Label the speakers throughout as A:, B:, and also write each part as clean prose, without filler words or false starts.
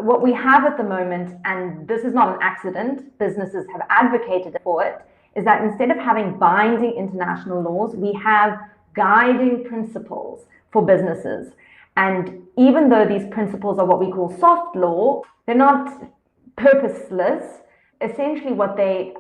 A: what we have at the moment, and this is not an accident, businesses have advocated for it, is that instead of having binding international laws, we have guiding principles for businesses. And even though these principles are what we call soft law, they're not purposeless. Essentially, what they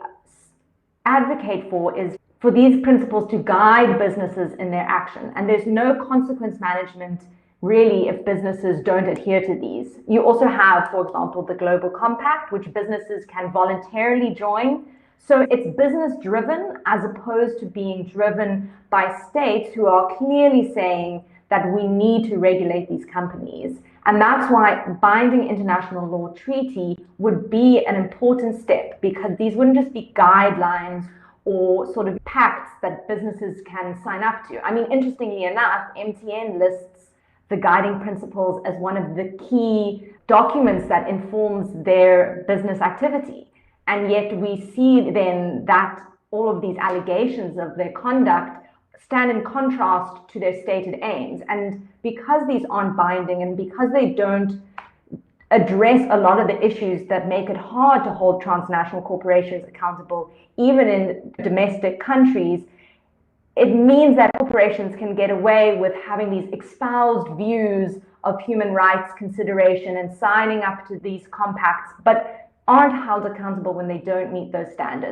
A: advocate for is for these principles to guide businesses in their action. And there's no consequence management really if businesses don't adhere to these. You also have, for example, the Global Compact, which businesses can voluntarily join. So it's business driven as opposed to being driven by states who are clearly saying that we need to regulate these companies. And that's why binding international law treaty would be an important step, because these wouldn't just be guidelines or sort of pacts that businesses can sign up to. I mean, interestingly enough, MTN lists the guiding principles as one of the key documents that informs their business activity. And yet we see then that all of these allegations of their conduct stand in contrast to their stated aims. And because these aren't binding and because they don't address a lot of the issues that make it hard to hold transnational corporations accountable, even in domestic countries, it means that corporations can get away with having these espoused views of human rights consideration and signing up to these compacts, but aren't held accountable when they don't meet those standards.